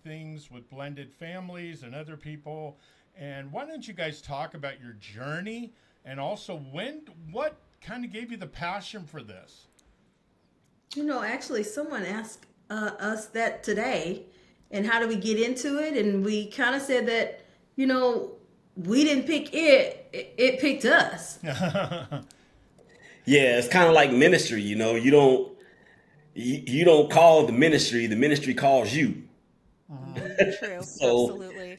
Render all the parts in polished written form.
things with blended families and other people. And why don't you guys talk about your journey and also what kind of gave you the passion for this? Actually, someone asked us that today, and how do we get into it? And we kind of said that, you know, we didn't pick it picked us. Yeah, it's kind of like ministry. You don't call the ministry calls you. True. So Absolutely.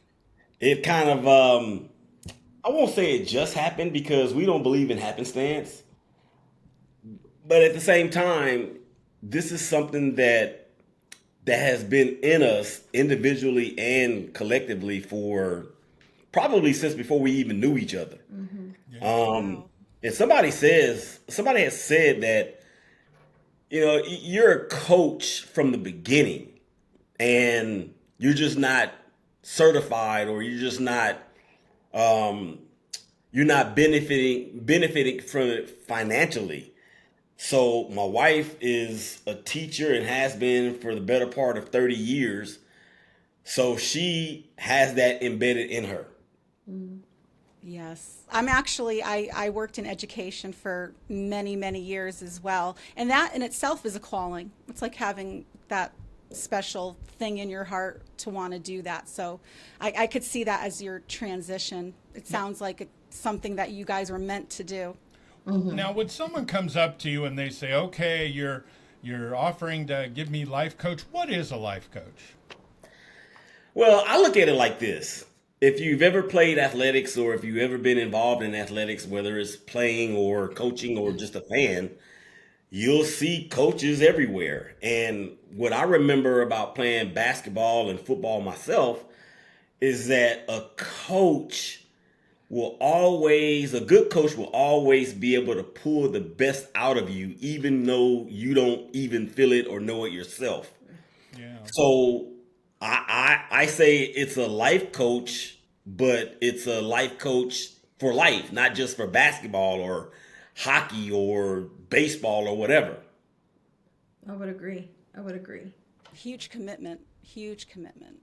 it kind of I won't say it just happened because we don't believe in happenstance, but at the same time, this is something that has been in us individually and collectively for probably since before we even knew each other. Yeah. Um, Wow. and somebody has said that you're a coach from the beginning, and you're just not certified, or um, you're not benefiting from it financially. So my wife is a teacher and has been for the better part of 30 years. So she has that embedded in her. Yes. I worked in education for many, many years as well. And that in itself is a calling. It's like having that special thing in your heart to want to do that. So I could see that as your transition. It sounds like it's something that you guys were meant to do. Now, when someone comes up to you and they say, "Okay, you're offering to give me life coach," what is a life coach? Well, I look at it like this. If you've ever played athletics or if you've ever been involved in athletics, whether it's playing or coaching or just a fan, you'll see coaches everywhere. And what I remember about playing basketball and football myself is that a good coach will always be able to pull the best out of you, even though you don't even feel it or know it yourself. Yeah. So I say it's a life coach, but it's a life coach for life, not just for basketball or hockey or baseball or whatever. I would agree. I would agree. Huge commitment. Huge commitment.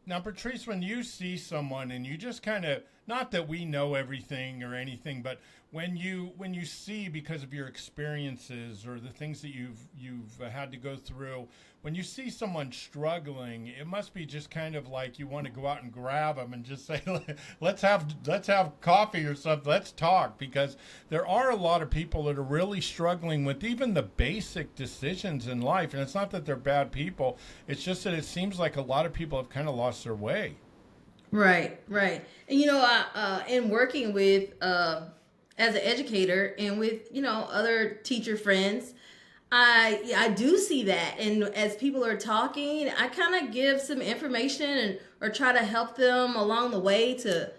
Now, Patrice, when you see someone and you just kind of, not that we know everything or anything, but when you see because of your experiences or the things that you've had to go through, when you see someone struggling, it must be just kind of like you want to go out and grab them and just say, let's have coffee or something, let's talk, because there are a lot of people that are really struggling with even the basic decisions in life, and it's not that they're bad people, it's just that it seems like a lot of people have kind of lost their way. Right, right. And in working with as an educator and with other teacher friends, I do see that. And as people are talking, I kind of give some information and or try to help them along the way to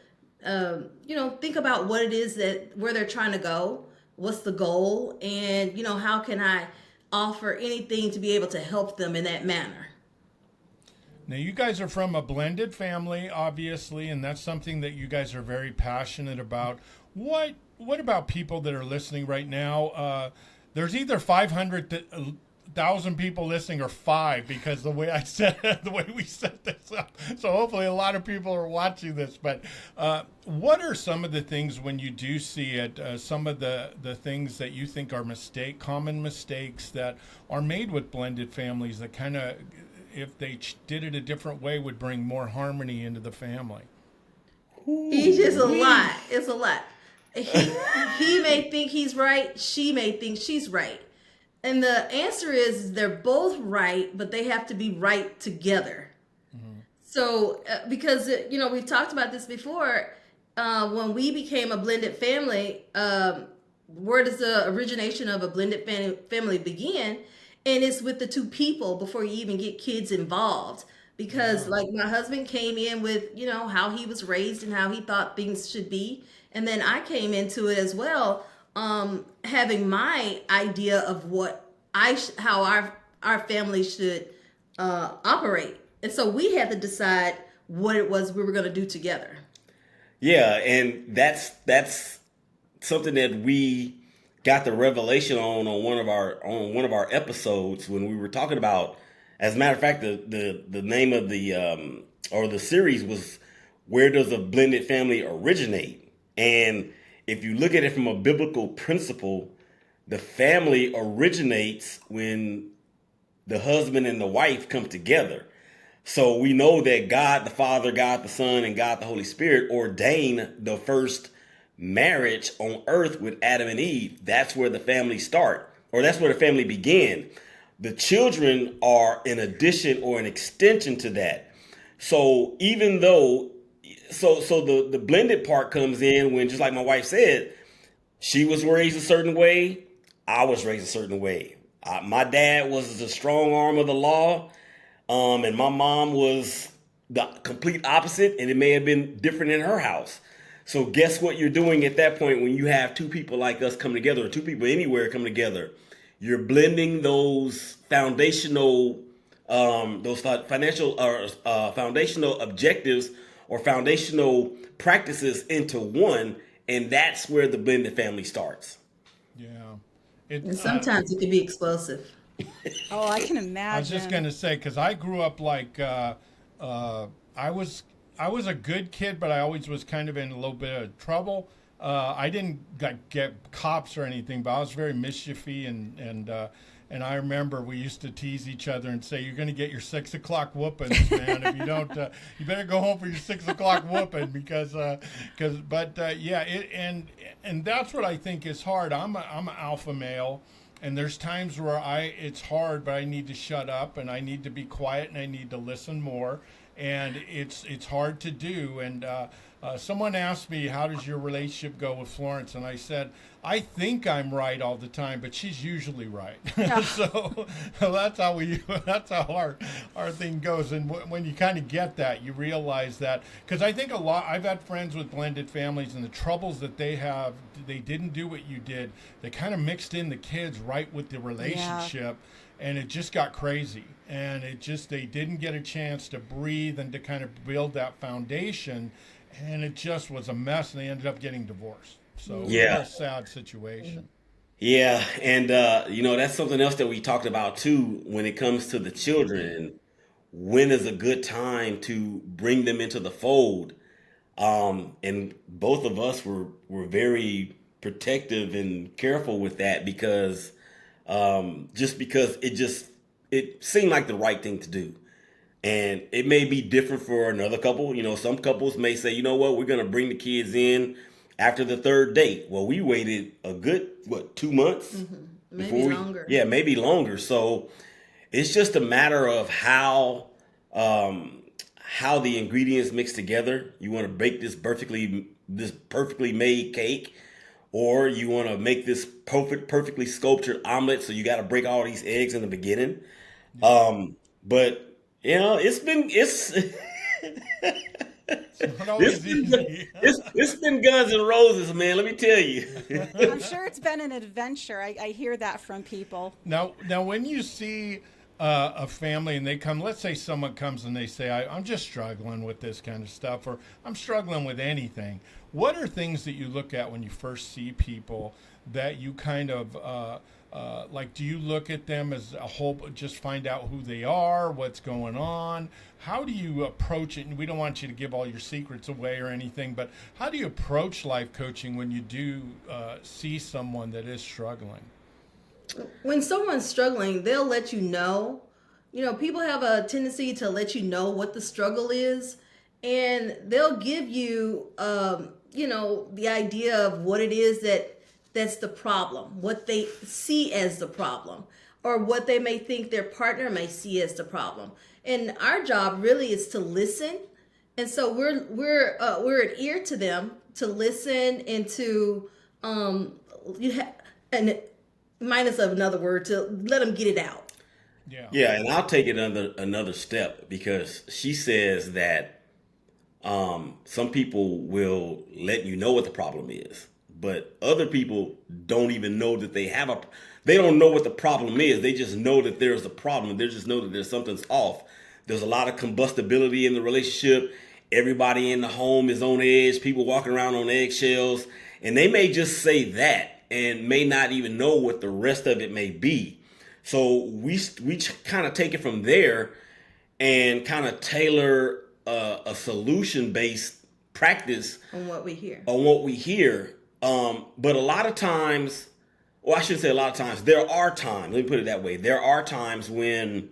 think about what it is that where they're trying to go, what's the goal, and how can I offer anything to be able to help them in that manner. Now, you guys are from a blended family, obviously, and that's something that you guys are very passionate about. What about people that are listening right now? There's either 500,000 people listening or five, because the way the way we set this up. So hopefully a lot of people are watching this. But what are some of the things when you do see it? Some of the things that you think are common mistakes that are made with blended families that kind of, if they did it a different way, would bring more harmony into the family. It's just a lot. It's a lot. He he may think he's right. She may think she's right. And the answer is they're both right, but they have to be right together. So, because we've talked about this before. When we became a blended family, where does the origination of a blended family begin? And it's with the two people before you even get kids involved. Because, Yeah. like, my husband came in with how he was raised and how he thought things should be, and then I came into it as well, having my idea of what how our family should operate. And so we had to decide what it was we were going to do together. Yeah, and that's something that we got the revelation on one of our episodes when we were talking about As a matter of fact, the name of the or the series was "Where Does a Blended Family Originate?" And if you look at it from a biblical principle, the family originates when the husband and the wife come together. So we know that God the Father, God the Son, and God the Holy Spirit ordained the first marriage on earth with Adam and Eve. That's where the family start, or that's where the family began. The children are an addition or an extension to that. So even though, so the blended part comes in when, just like my wife said, she was raised a certain way, I was raised a certain way. My dad was the strong arm of the law. And my mom was the complete opposite, and it may have been different in her house. So guess what you're doing at that point when you have two people like us come together, or two people anywhere come together? You're blending those foundational, foundational objectives or foundational practices into one, and that's where the blended family starts. Yeah. And sometimes it can be explosive. Oh, I can imagine. I was just gonna say, because I grew up like I was a good kid, but I always was kind of in a little bit of trouble. I didn't get cops or anything, but I was very mischiefy, and I remember we used to tease each other and say, "You're going to get your 6 o'clock whoopings, man. If you don't, you better go home for your 6 o'clock whooping yeah, and that's what I think is hard. I'm an alpha male. And there's times where it's hard, but I need to shut up and I need to be quiet and I need to listen more. And it's hard to do. And someone asked me, how does your relationship go with Florence? And I said, I think I'm right all the time, but she's usually right. So that's how our thing goes. And when you kind of get that, you realize that, because I think I've had friends with blended families, and the troubles that they have, they didn't do what you did. They kind of mixed in the kids right with the relationship, and it just got crazy. And they didn't get a chance to breathe and to kind of build that foundation, and it just was a mess, and they ended up getting divorced. So Yeah. It's a sad situation. Yeah, and that's something else that we talked about too when it comes to the children. When is a good time to bring them into the fold? And both of us were very protective and careful with that because just because it seemed like the right thing to do. And it may be different for another couple. Some couples may say, you know what, we're going to bring the kids in after the third date. Well, we waited a good, 2 months? Maybe longer. Yeah, maybe longer. So it's just a matter of how the ingredients mix together. You want to bake this perfectly made cake, or you want to make this perfectly sculptured omelet. So you got to break all these eggs in the beginning. But It's not always easy. it's been guns and roses, man. Let me tell you. I'm sure it's been an adventure. I hear that from people. Now, when you see a family and they come, let's say someone comes and they say, I'm just struggling with this kind of stuff, or I'm struggling with anything. What are things that you look at when you first see people that you kind of do you look at them as a whole, just find out who they are, what's going on? How do you approach it? And we don't want you to give all your secrets away or anything, but how do you approach life coaching when you do see someone that is struggling? When someone's struggling, they'll let you know. People have a tendency to let you know what the struggle is, and they'll give you, the idea of what it is that's the problem, what they see as the problem, or what they may think their partner may see as the problem. And our job really is to listen. And so we're an ear to them, to listen and to and minus of another word, to let them get it out. Yeah, and I'll take it another step, because she says that some people will let you know what the problem is, but other people don't even know that they don't know what the problem is. They just know that there's a problem. They just know that there's something's off. There's a lot of combustibility in the relationship. Everybody in the home is on edge. People walking around on eggshells. And they may just say that and may not even know what the rest of it may be. So we kind of take it from there and kind of tailor a solution based practice On what we hear. on what we hear. But a lot of times, well, I shouldn't say a lot of times. There are times. Let me put it that way. There are times when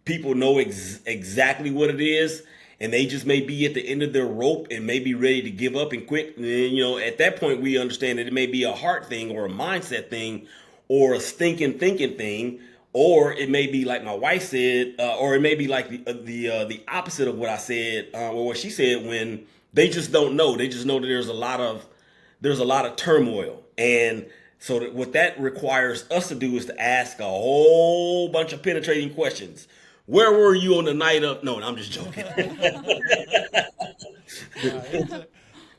people know exactly what it is, and they just may be at the end of their rope and may be ready to give up and quit. And then, at that point, we understand that it may be a heart thing or a mindset thing or a stinking thinking thing, or it may be like my wife said, or it may be like the opposite of what I said, or what she said, when they just don't know. They just know that there's a lot of turmoil. And so what that requires us to do is to ask a whole bunch of penetrating questions. Where were you on the night of? No, I'm just joking.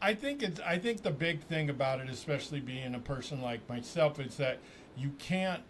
I think the big thing about it, especially being a person like myself, is that you can't.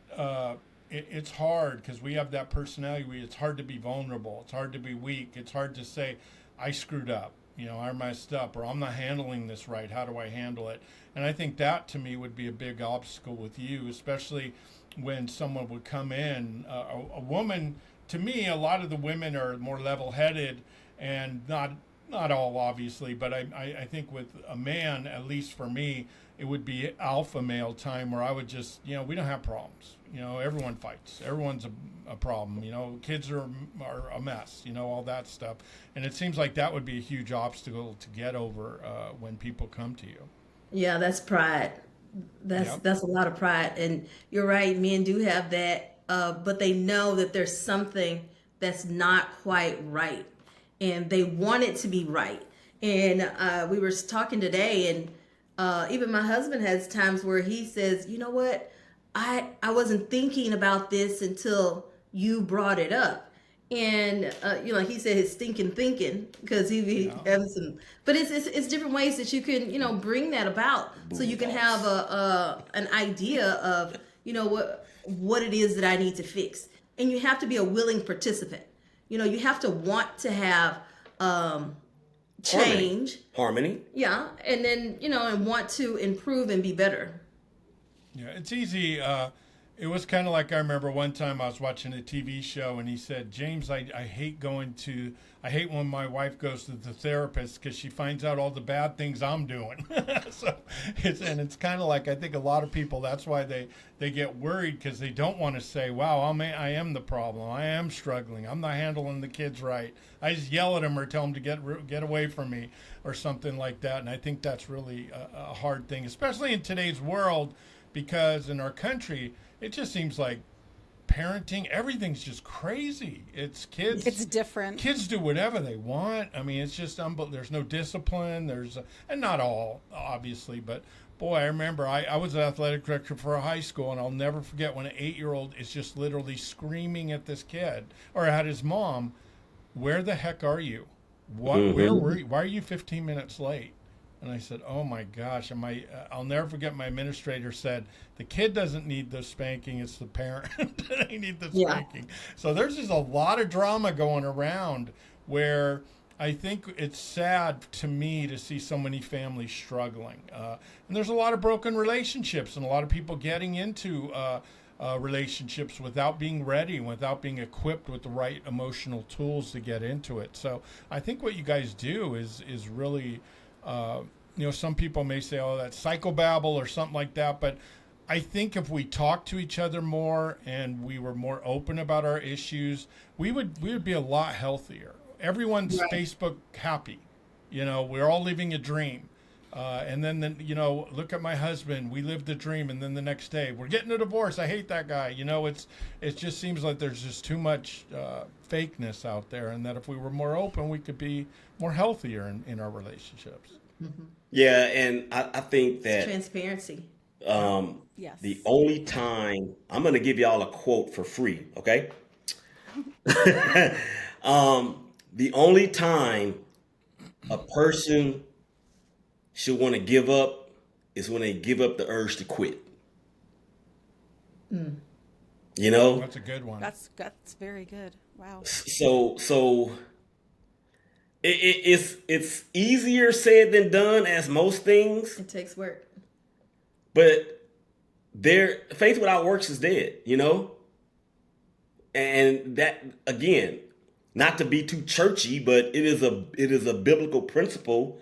It's hard because we have that personality. It's hard to be vulnerable. It's hard to be weak. It's hard to say, "I screwed up." I messed up, or I'm not handling this right. How do I handle it? And I think that to me would be a big obstacle with you, especially when someone would come in, a woman. To me, a lot of the women are more level-headed, and not all obviously, but I think with a man, at least for me, it would be alpha male time where I would just, we don't have problems. Everyone fights. Everyone's a problem. Kids are a mess. All that stuff. And it seems like that would be a huge obstacle to get over when people come to you. Yeah, that's pride. That's a lot of pride. And you're right, men do have that, but they know that there's something that's not quite right. And they want it to be right. And we were talking today, and even my husband has times where he says, you know what? I wasn't thinking about this until you brought it up. And he said his stinking thinking, because he has some, but it's different ways that you can bring that about, so you can have an idea of what it is that I need to fix. And you have to be a willing participant. You have to want to have change, harmony. Yeah, and then and want to improve and be better. Yeah, it's easy. It was kind of like, I remember one time I was watching a TV show, and he said, James, I hate when my wife goes to the therapist because she finds out all the bad things I'm doing. So it's kind of like, I think a lot of people, that's why they get worried, because they don't want to say, wow, I am the problem. I am struggling. I'm not handling the kids right. I just yell at them or tell them to get away from me or something like that. And I think that's really a hard thing, especially in today's world, because in our country, it just seems like parenting, everything's just crazy. It's kids. It's different. Kids do whatever they want. I mean, it's just there's no discipline. And not all, obviously, but boy, I remember I was an athletic director for a high school, and I'll never forget when an 8-year-old is just literally screaming at this kid or at his mom, "Where the heck are you? Where were you? Why are you 15 minutes late?" And I said, "Oh my gosh!" And I'll never forget. My administrator said, "The kid doesn't need the spanking; it's the parent they need the spanking." So there's just a lot of drama going around, where I think it's sad to me to see so many families struggling, and there's a lot of broken relationships, and a lot of people getting into relationships without being ready, without being equipped with the right emotional tools to get into it. So I think what you guys do is really. Some people may say, "Oh, that's psychobabble" or something like that. But I think if we talk to each other more and we were more open about our issues, we would be a lot healthier. Everyone's right. Facebook happy. We're all living a dream. And then, look at my husband. We lived the dream, and then the next day we're getting a divorce. I hate that guy. It just seems like there's just too much fakeness out there, and that if we were more open, we could be more healthier in our relationships. Mm-hmm. Yeah, and I think that transparency. Yes. The only time I'm going to give y'all a quote for free, okay? The only time a person should want to give up is when they give up the urge to quit. Mm. That's a good one. That's very good. Wow. So it's easier said than done, as most things. It takes work. But their faith without works is dead, you know? And that, again, not to be too churchy, but it is a biblical principle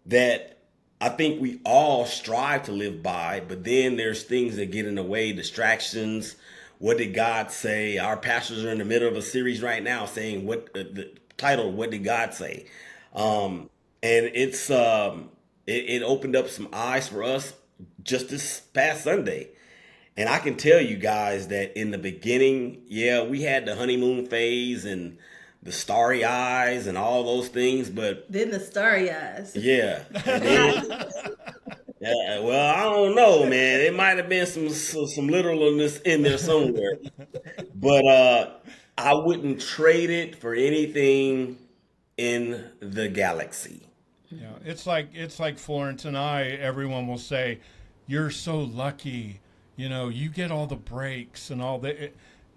that I think we all strive to live by. But then there's things that get in the way, distractions. What did God say? Our pastors are in the middle of a series right now saying what the title, "What Did God Say?" And it opened up some eyes for us just this past Sunday. And I can tell you guys that in the beginning, yeah, we had the honeymoon phase and the starry eyes and all those things, but Then the starry eyes. yeah. And then, yeah, well, I don't know, man. It might have been some literalness in there somewhere, but I wouldn't trade it for anything in the galaxy. Yeah, it's like Florence and I. Everyone will say, "You're so lucky." You know, you get all the breaks and all that.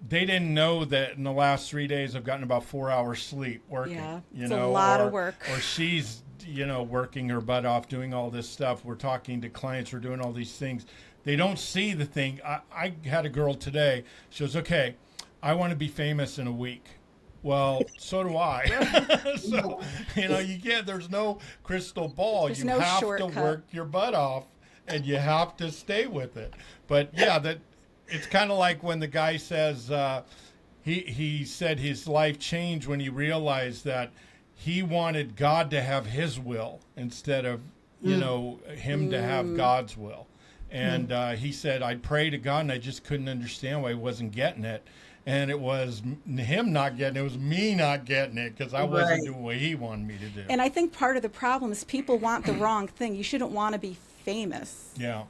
They didn't know that in the last 3 days I've gotten about 4 hours sleep working. Yeah, you it's know, a lot of work. Or she's, working her butt off doing all this stuff. We're talking to clients. We're doing all these things. They don't see the thing. I had a girl today. She goes, "Okay, I want to be famous in a week." Well, so do I. So, there's no crystal ball. There's you no have shortcut. to work your butt off and you have to stay with it. But yeah, it's kind of like when the guy says he said his life changed when he realized that he wanted God to have his will instead of him to have God's will. And he said, "I prayed to God and I just couldn't understand why he wasn't getting it. And it was him not getting it. It was me not getting it because I wasn't doing what he wanted me to do." And I think part of the problem is people want the wrong thing. You shouldn't want to be famous. Yeah.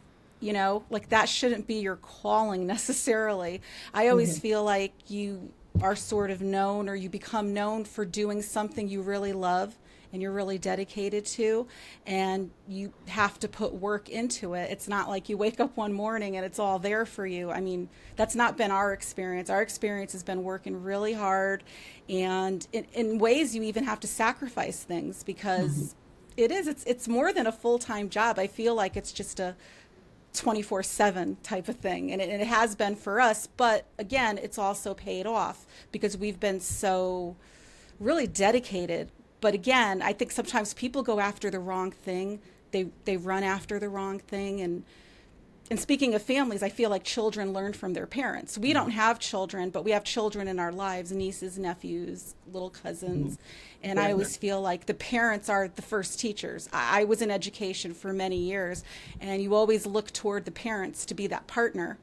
Like that shouldn't be your calling necessarily. I always feel like you are sort of known, or you become known for doing something you really love and you're really dedicated to, and you have to put work into it. It's not like you wake up one morning and it's all there for you. I mean, that's not been our experience. Our experience has been working really hard, and in ways you even have to sacrifice things because it's more than a full-time job. I feel like it's just a 24/7 type of thing, and it has been for us, but again, it's also paid off because we've been so really dedicated. But again, I think sometimes people go after the wrong thing. They run after the wrong thing. And speaking of families, I feel like children learn from their parents. We don't have children, but we have children in our lives, nieces, nephews, little cousins. And I always feel like the parents are the first teachers. I was in education for many years, and you always look toward the parents to be that partner,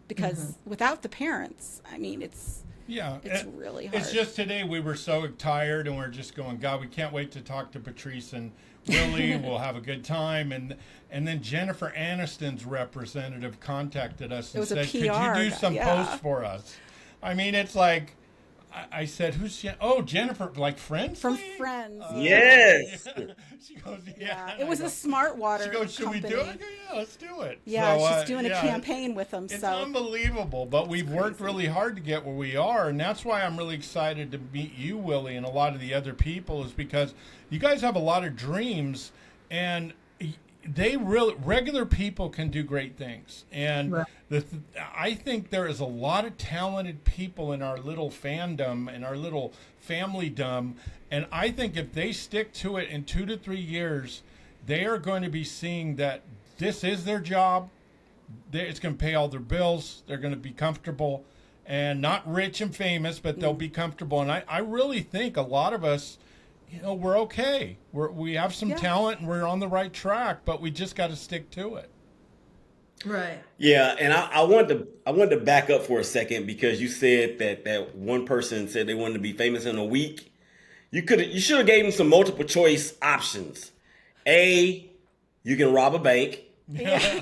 because without the parents, I mean, it's really hard. It's just today we were so tired and we're just going, God, we can't wait to talk to Patrice and Willie. We'll have a good time. And then Jennifer Aniston's representative contacted us and said, could you do some posts for us? I mean, it's like, I said, who's Jennifer, like Friends? From Friends. Yes. She goes, yeah. It was a smart water She goes, should company. we do it? I go, yeah, let's do it. Yeah, so, she's doing a campaign with them. It's so unbelievable, but we've worked really hard to get where we are, and that's why I'm really excited to meet you, Willie, and a lot of the other people, is because you guys have a lot of dreams, and regular people can do great things. And I think there is a lot of talented people in our little fandom and our little familydom. And I think if they stick to it in 2 to 3 years, they are going to be seeing that this is their job. It's going to pay all their bills. They're going to be comfortable, and not rich and famous, but they'll be comfortable. And I really think a lot of us, we're okay. We have some talent and we're on the right track, but we just got to stick to it. Right. Yeah, and I wanted to back up for a second, because you said that one person said they wanted to be famous in a week. You should have gave them some multiple choice options. A, you can rob a bank. Yeah.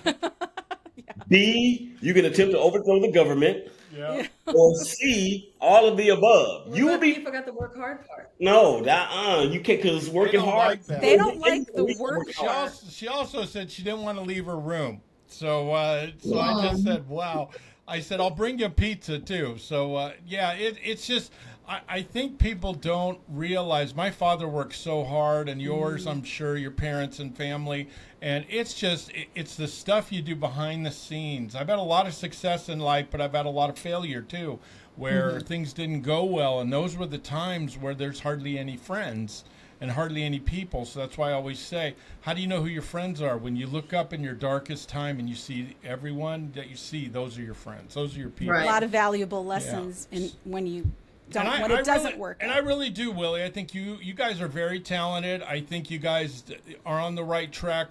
B, you can attempt to overthrow the government. Yeah. Or C, all of the above. You forgot the work hard part. No, you can't, because working hard. Like that. They don't like the work hard. She also said she didn't want to leave her room. So I just said, wow. I said, I'll bring you pizza too. So it's just, I think people don't realize my father worked so hard, and yours, I'm sure, your parents and family. And it's just, it's the stuff you do behind the scenes. I've had a lot of success in life, but I've had a lot of failure too, where things didn't go well. And those were the times where there's hardly any friends and hardly any people. So that's why I always say, how do you know who your friends are? When you look up in your darkest time and you see everyone that you see, those are your friends. Those are your people. Right. A lot of valuable lessons in when you don't, when it doesn't really, work and out. I really do, Willie. I think you guys are very talented. I think you guys are on the right track.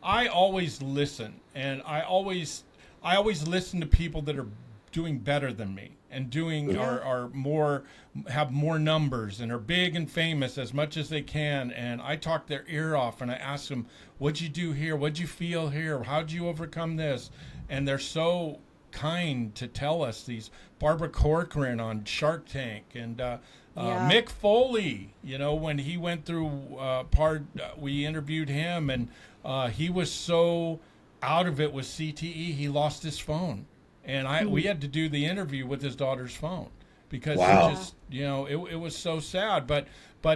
I always listen, and I always listen to people that are doing better than me and doing are more, have more numbers and are big and famous as much as they can. And I talk their ear off and I ask them, what'd you do here? What'd you feel here? How'd you overcome this? And they're so kind to tell us these. Barbara Corcoran on Shark Tank, and Mick Foley, you know, when he went through we interviewed him, and he was so out of it with CTE, he lost his phone. And we had to do the interview with his daughter's phone because he just, you know, it was so sad. But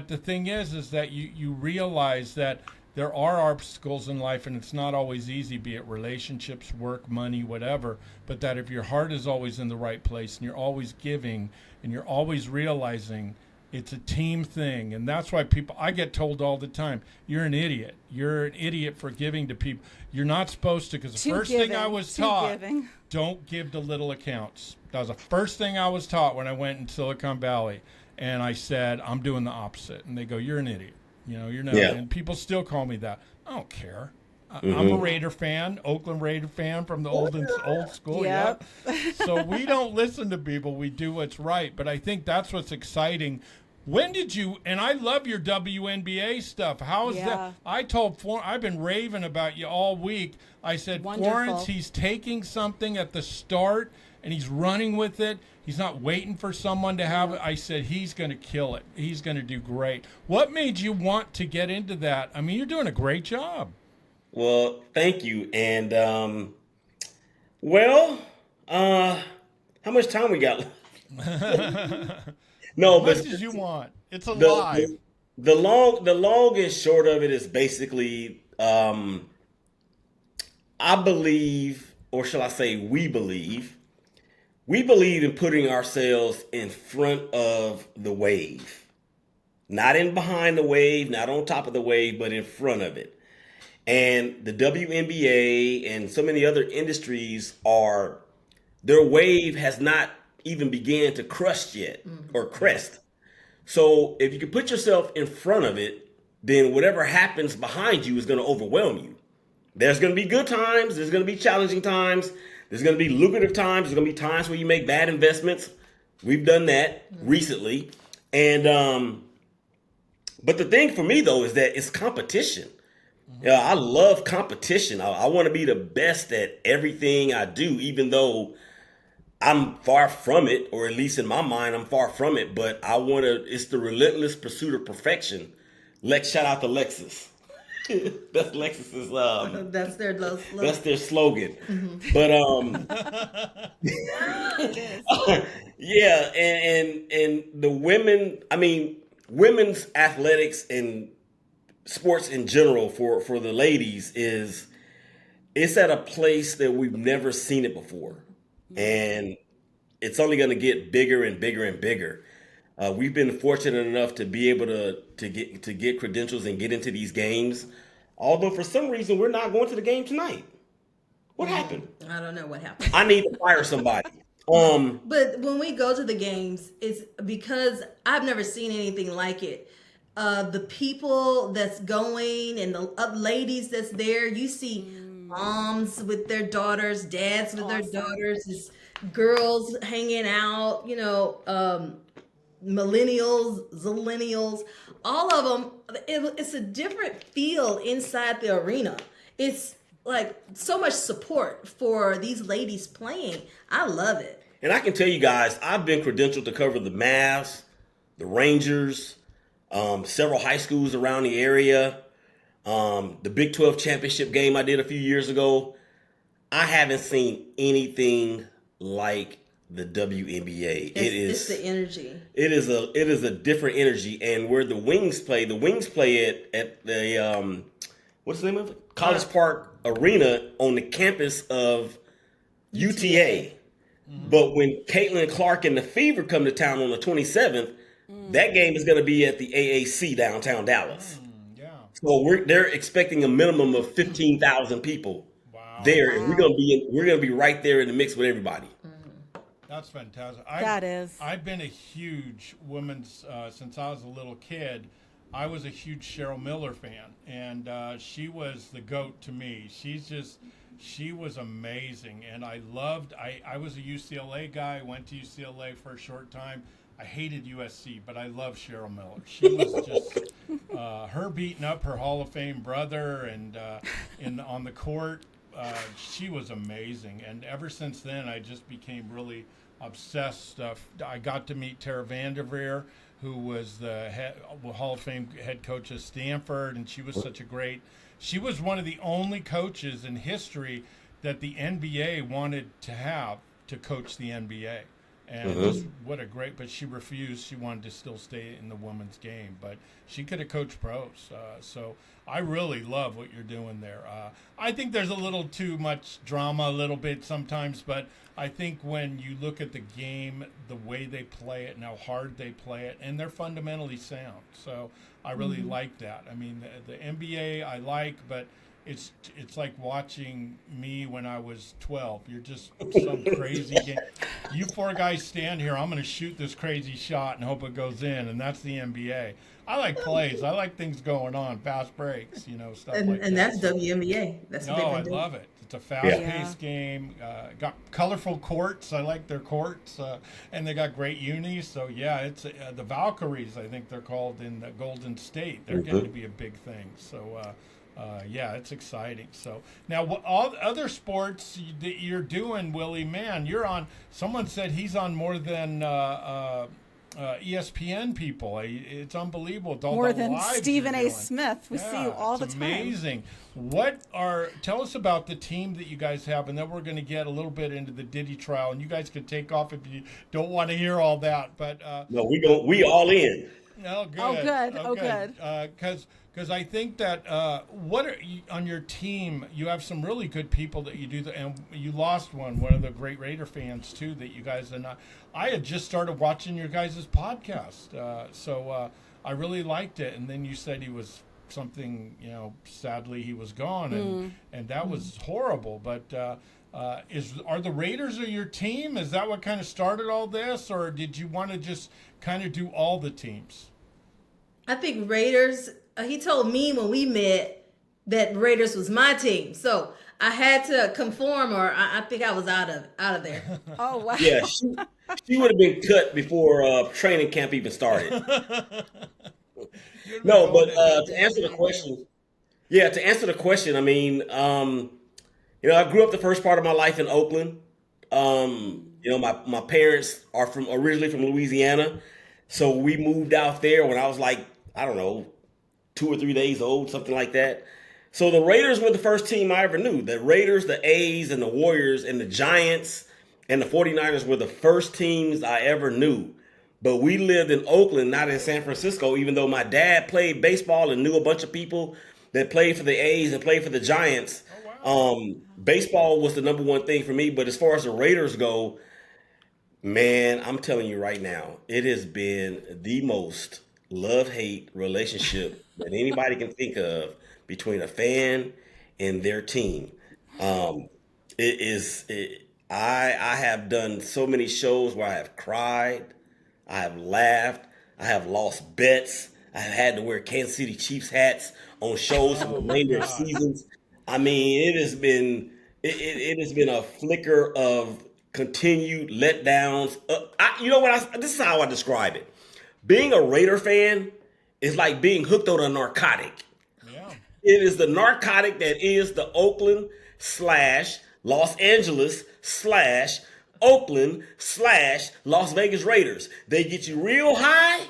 the thing is that you realize that there are obstacles in life, and it's not always easy, be it relationships, work, money, whatever, but that if your heart is always in the right place and you're always giving and you're always realizing it's a team thing. And that's why I get told all the time, you're an idiot. You're an idiot for giving to people. You're not supposed to, because the first thing I was taught, don't give to little accounts. That was the first thing I was taught when I went in Silicon Valley. And I said, I'm doing the opposite. And they go, you're an idiot. You know, you're not, and people still call me that. I don't care. I'm a Raider fan, Oakland Raider fan from the old school. Yep. So we don't listen to people. We do what's right. But I think that's what's exciting. When did you, and I love your WNBA stuff. How is that? I told Florence, I've been raving about you all week. I said, Wonderful. Florence, he's taking something at the start and he's running with it. He's not waiting for someone to have it. I said, he's going to kill it. He's going to do great. What made you want to get into that? I mean, you're doing a great job. Well, thank you. And, how much time we got left? No, as but much as you want. It's alive. The long and short of it is basically, I believe, or shall I say, we believe in putting ourselves in front of the wave, not in behind the wave, not on top of the wave, but in front of it. And the WNBA and so many other industries their wave has not even began to crust yet or crest. So if you can put yourself in front of it, then whatever happens behind you is going to overwhelm you. There's going to be good times. There's going to be challenging times. There's going to be lucrative times. There's going to be times where you make bad investments. We've done that recently. And, but the thing for me though, is that it's competition. Yeah, I love competition. I want to be the best at everything I do, even though I'm far from it, or at least in my mind, I'm far from it. But it's the relentless pursuit of perfection. Shout out to Lexus. That's Lexus's, that's their slogan. But, yeah. And the women, I mean, women's athletics and sports in general for the ladies it's at a place that we've never seen it before, and it's only going to get bigger and bigger and bigger. We've been fortunate enough to be able to get credentials and get into these games, although for some reason we're not going to the game tonight. What happened? I don't know what happened. I need to fire somebody. But when we go to the games, it's because I've never seen anything like it. The people that's going and the ladies that's there, you see moms with their daughters, dads with their daughters, it's girls hanging out, you know, millennials, zillennials, all of them. It's a different feel inside the arena. It's like so much support for these ladies playing. I love it. And I can tell you guys, I've been credentialed to cover the Mavs, the Rangers, several high schools around the area, the Big 12 championship game I did a few years ago. I haven't seen anything like the WNBA. It's the energy. It is a different energy, and where the Wings play at the what's the name of it? College Park Arena on the campus of UTA. But when Caitlin Clark and the Fever come to town on the 27th, that game is going to be at the AAC downtown Dallas. Yeah. So they're expecting a minimum of 15,000 people there, and we're gonna be right there in the mix with everybody. That's fantastic. I've been a huge women's since I was a little kid. I was a huge Cheryl Miller fan, and she was the GOAT to me. She was amazing, and I was a UCLA guy. Went to UCLA for a short time. I hated USC, but I love Cheryl Miller. She was just her beating up her Hall of Fame brother, and on the court, she was amazing. And ever since then, I just became really obsessed. I got to meet Tara Vanderveer, who was the Hall of Fame head coach of Stanford, and she was she was one of the only coaches in history that the NBA wanted to have to coach the NBA. And but she refused. She wanted to still stay in the women's game, but she could have coached pros. So I really love what you're doing there. I think there's a little too much drama a little bit sometimes, but I think when you look at the game, the way they play it and how hard they play it, and they're fundamentally sound. So I really like that. I mean, the NBA I like, but it's like watching me when I was 12. You're just some crazy game. You four guys stand here. I'm going to shoot this crazy shot and hope it goes in, and that's the NBA. I like plays. I like things going on, fast breaks, stuff like that. And that's WNBA. That's what I love it. It's a fast-paced game. Got colorful courts. I like their courts, and they got great unis. So yeah, it's the Valkyries. I think they're called in the Golden State. They're getting to be a big thing. So. It's exciting. So now, all other sports that you're doing, Willie, man, you're on. Someone said he's on more than ESPN people. It's unbelievable. It's all more the than lives Stephen you're A. doing. Smith. We see you all the time. Amazing. Tell us about the team that you guys have, and then we're going to get a little bit into the Diddy trial, and you guys can take off if you don't want to hear all that. But no, we all in. Oh, good. Oh, good. Because I think that on your team, you have some really good people that you do, and you lost one of the great Raider fans too. That you guys are not. I had just started watching your guys' podcast, so I really liked it. And then you said he was something, sadly he was gone, and that was horrible. But are the Raiders your team? Is that what kind of started all this, or did you want to just kind of do all the teams? I think Raiders. He told me when we met that Raiders was my team, so I had to conform, or I think I was out of there. Oh wow! Yeah, she would have been cut before training camp even started. No, but to answer the question, I mean, I grew up the first part of my life in Oakland. My parents are originally from Louisiana, so we moved out there when I was like, I don't know, 2 or 3 days old, something like that. So the Raiders were the first team I ever knew. The Raiders, the A's, and the Warriors, and the Giants, and the 49ers were the first teams I ever knew. But we lived in Oakland, not in San Francisco, even though my dad played baseball and knew a bunch of people that played for the A's and played for the Giants. Oh, wow. Baseball was the number one thing for me. But as far as the Raiders go, man, I'm telling you right now, it has been the most love-hate relationship that anybody can think of between a fan and their team. I have done so many shows where I have cried, I have laughed, I have lost bets, I have had to wear Kansas City Chiefs hats on shows for the remainder of seasons. I mean, it has been a flicker of continued letdowns. This is how I describe it. Being a Raider fan is like being hooked on a narcotic. Yeah. It is the narcotic that is the Oakland / Los Angeles / Oakland / Las Vegas Raiders. They get you real high,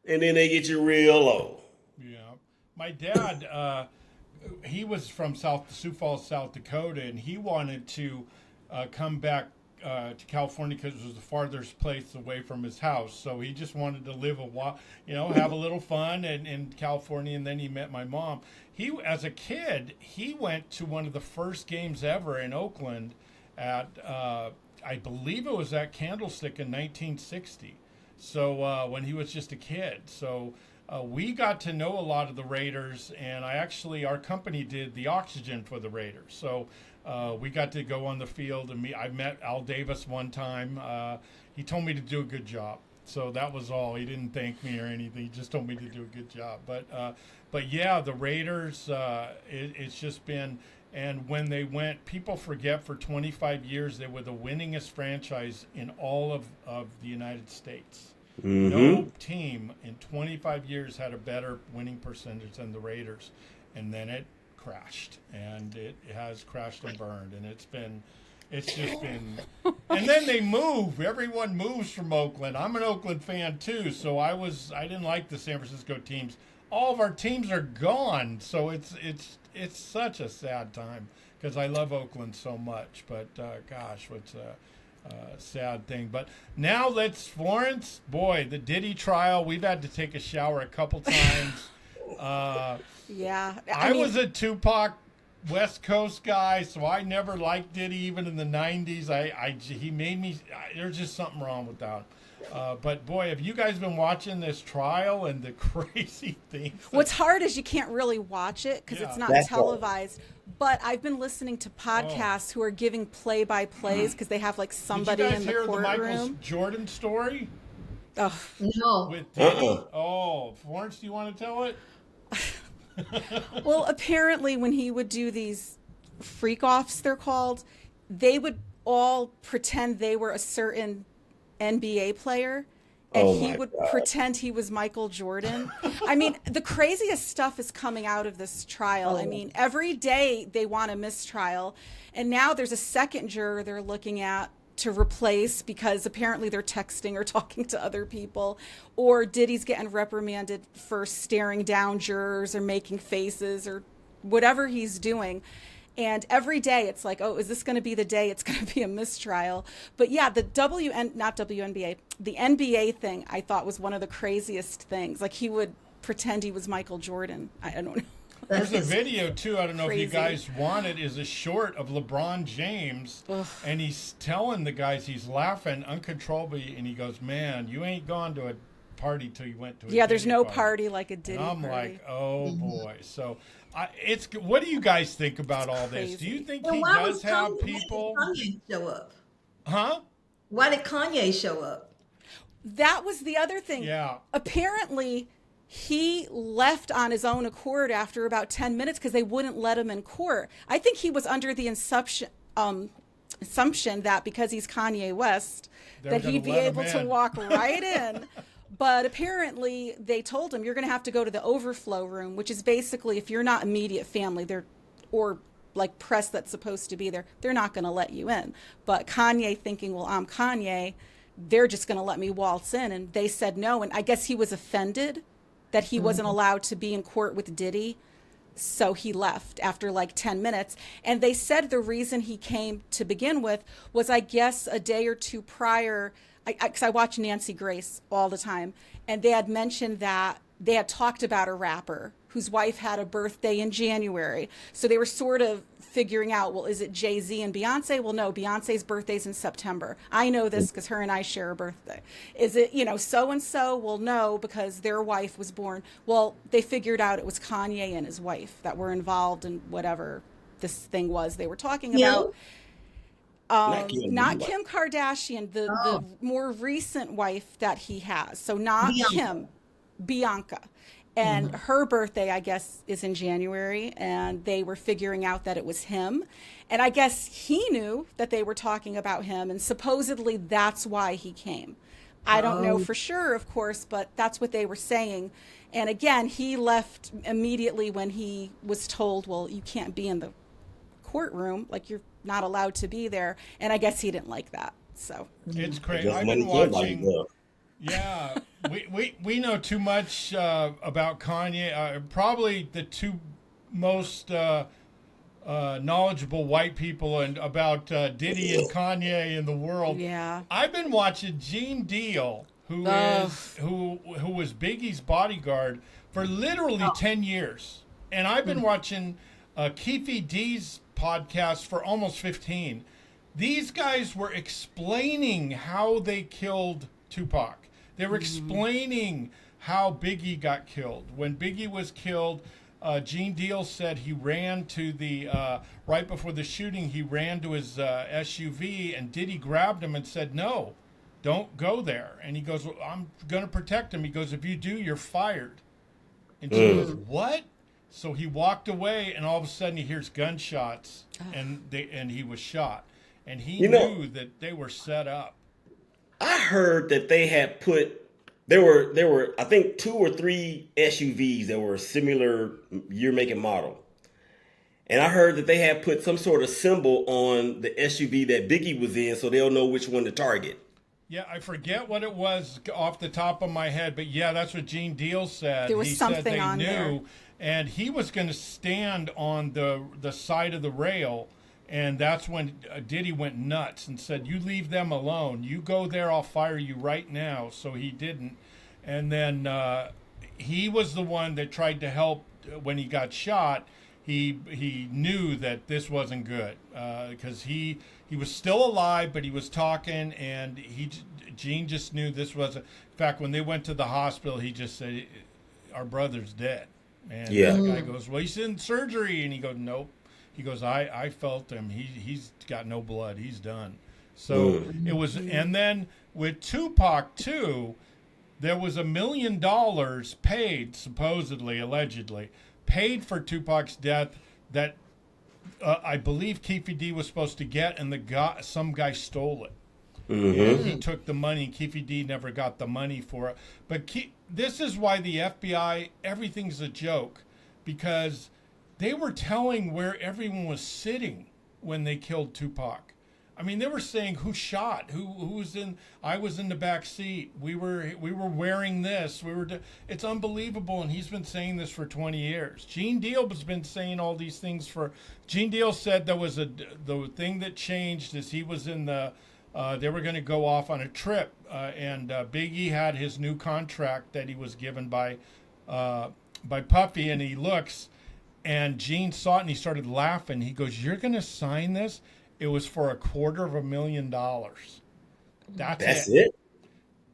and then they get you real low. Yeah. My dad, he was from Sioux Falls, South Dakota, and he wanted to come back to California because it was the farthest place away from his house. So he just wanted to live a while, have a little fun in California. And then he met my mom. As a kid, he went to one of the first games ever in Oakland at, I believe it was at Candlestick in 1960. So when he was just a kid. So we got to know a lot of the Raiders, and our company did the oxygen for the Raiders. So we got to go on the field, and I met Al Davis one time. He told me to do a good job. So that was all. He didn't thank me or anything. He just told me to do a good job. But yeah, the Raiders, it's just been, and when they went, people forget for 25 years, they were the winningest franchise in all of the United States. Mm-hmm. No team in 25 years had a better winning percentage than the Raiders. And then it crashed, and it has crashed and burned, and it's just been, and then they move. Everyone moves from Oakland. I'm an Oakland fan too, so I didn't like the San Francisco teams. All of our teams are gone, so it's such a sad time because I love Oakland so much. But gosh, what's a sad thing. But now Florence, boy, the Diddy trial. We've had to take a shower a couple times. Yeah, I was a Tupac West Coast guy, so I never liked Diddy even in the 90s. He made me, there's just something wrong with that. But boy, have you guys been watching this trial and the crazy things? What's hard is you can't really watch it because it's not televised. But I've been listening to podcasts who are giving play-by-plays because they have like somebody in the courtroom. Did you guys hear the Michael Jordan story? Oh, no. With Diddy? Oh, Florence, do you want to tell it? Well, apparently when he would do these freak-offs, they're called, they would all pretend they were a certain NBA player, and he would pretend he was Michael Jordan. I mean, the craziest stuff is coming out of this trial. I mean, every day they want a mistrial, and now there's a second juror they're looking at to replace because apparently they're texting or talking to other people, or Diddy's getting reprimanded for staring down jurors or making faces or whatever he's doing. And every day it's like, oh, is this going to be the day it's going to be a mistrial? But yeah, the not WNBA, the NBA thing I thought was one of the craziest things. Like he would pretend he was Michael Jordan. I don't know. There's a video too, I don't know if you guys want it, is a short of LeBron James. Ugh. And he's telling the guys, he's laughing uncontrollably, and he goes, man, you ain't gone to a party till you went to a Diddy there's no party like a Diddy party. And I'm party. like, oh boy. So what do you guys think about all this? Do you think he does have people? Why did Kanye show up? Huh? Why did Kanye show up? That was the other thing. Yeah. Apparently he left on his own accord after about 10 minutes because they wouldn't let him in court. I think he was under the assumption that because he's Kanye West, that he'd be able to walk right in. But apparently they told him, you're going to have to go to the overflow room, which is basically if you're not immediate family or like press that's supposed to be there, they're not going to let you in. But Kanye thinking, well, I'm Kanye, they're just going to let me waltz in. And they said no. And I guess he was offended that he wasn't allowed to be in court with Diddy. So he left after like 10 minutes. And they said the reason he came to begin with was, I guess, a day or two prior, because I watch Nancy Grace all the time, and they had mentioned that they had talked about a rapper whose wife had a birthday in January. So they were sort of figuring out, well, is it Jay-Z and Beyonce? Well, no, Beyonce's birthday's in September. I know this because her and I share a birthday. Is it, so-and-so? Well, no, because their wife was born. Well, they figured out it was Kanye and his wife that were involved in whatever this thing was they were talking about. Not Kim Kardashian, the more recent wife that he has. So not Kim, Bianca. And her birthday, I guess, is in January, and they were figuring out that it was him. And I guess he knew that they were talking about him, and supposedly that's why he came. I don't know for sure, of course, but that's what they were saying. And again, he left immediately when he was told, well, you can't be in the courtroom, like you're not allowed to be there. And I guess he didn't like that. So it's crazy. I've been watching. Yeah, we know too much about Kanye. Probably the two most knowledgeable white people and about Diddy and Kanye in the world. Yeah. I've been watching Gene Deal, who was Biggie's bodyguard for literally 10 years. And I've been watching Keefe D's podcast for almost 15. These guys were explaining how they killed Tupac. They were explaining how Biggie got killed. When Biggie was killed, Gene Deal said he ran to the, right before the shooting, he ran to his SUV, and Diddy grabbed him and said, no, don't go there. And he goes, well, I'm going to protect him. He goes, if you do, you're fired. And Gene goes, what? So he walked away, and all of a sudden he hears gunshots, and he was shot. And he knew that they were set up. I heard that they had put there were I think 2 or 3 SUVs that were a similar year, make, and model. And I heard that they had put some sort of symbol on the SUV that Biggie was in, so they'll know which one to target. Yeah, I forget what it was off the top of my head, but yeah, that's what Gene Deal said. There was he something said they on knew, there. and he was going to stand on the side of the rail. And that's when Diddy went nuts and said, you leave them alone. You go there, I'll fire you right now. So he didn't. And then he was the one that tried to help when he got shot. He knew that this wasn't good because he was still alive, but he was talking, and Gene just knew this wasn't. In fact, when they went to the hospital, he just said, our brother's dead. And the guy goes, well, he's in surgery. And he goes, nope. He goes, I felt him. He's got no blood. He's done. So it was, and then with Tupac too, there was $1 million paid, supposedly, allegedly, paid for Tupac's death that I believe Keefe D was supposed to get, and some guy stole it. And he took the money. Keefe D never got the money for it. But this is why the FBI, everything's a joke, because they were telling where everyone was sitting when they killed Tupac. I mean, they were saying who shot, who was in. I was in the back seat. We were wearing this. It's unbelievable, and he's been saying this for 20 years. Gene Deal has been saying all these things for. Gene Deal said there was the thing that changed is he was in the. They were going to go off on a trip, and Biggie had his new contract that he was given by Puffy, and he looks. And Gene saw it and he started laughing. He goes, you're going to sign this? It was for $250,000. That's it.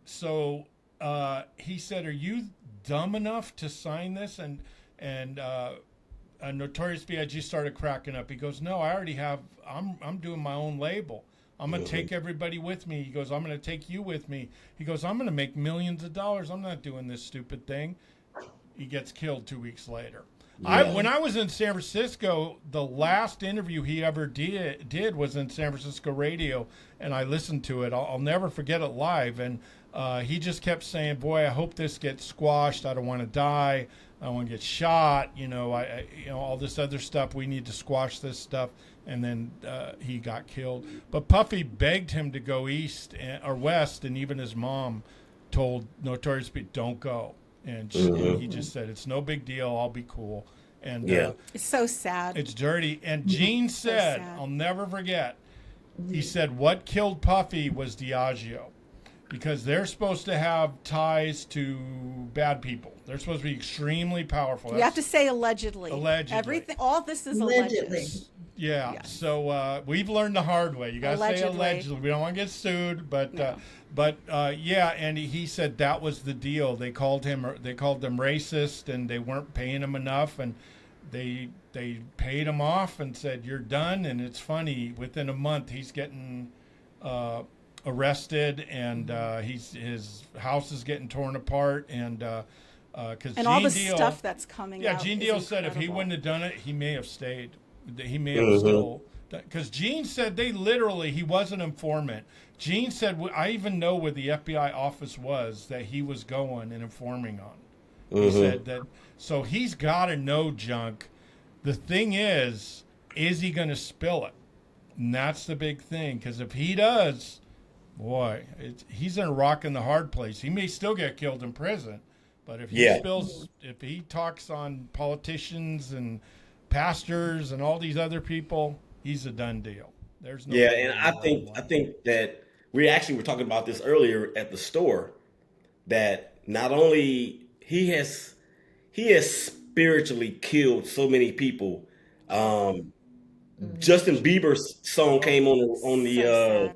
So he said, are you dumb enough to sign this? And Notorious B.I.G. started cracking up. He goes, no, I already have, I'm doing my own label. I'm going to take everybody with me. He goes, I'm going to take you with me. He goes, I'm going to make millions of dollars. I'm not doing this stupid thing. He gets killed 2 weeks later. Yeah. When I was in San Francisco, the last interview he ever did was in San Francisco radio, and I listened to it. I'll never forget it live. And he just kept saying, boy, I hope this gets squashed. I don't want to die. I don't want to get shot. I all this other stuff. We need to squash this stuff. And then he got killed. But Puffy begged him to go east or west, and even his mom told Notorious B.I.G., don't go. And he just said, it's no big deal. I'll be cool. And it's so sad. It's dirty. And Gene said, I'll never forget, he said, what killed Puffy was Diageo. Because they're supposed to have ties to bad people. They're supposed to be extremely powerful. You have to say allegedly. Allegedly. Everything, all this is allegedly. Yeah. Yes. So we've learned the hard way. You got to say allegedly. We don't want to get sued, but no. Yeah. And he said that was the deal. They called them racist, and they weren't paying him enough, and they paid him off and said you're done. And it's funny, within a month he's getting arrested, and his house is getting torn apart, and because and all the stuff that's coming out. Yeah, Gene Deal said if he wouldn't have done it, he may have stayed. He may have still, because Gene said he was an informant. Gene said, I even know where the FBI office was that he was going and informing on. He said that, so he's got to know junk. The thing is he going to spill it? And that's the big thing, because if he does, boy, he's in a rock and the hard place. He may still get killed in prison, but if he spills, if he talks on politicians and pastors and all these other people, he's a done deal. There's no Yeah, and I think that were talking about this earlier at the store, that not only he has spiritually killed so many people. Justin Bieber's song came So sad.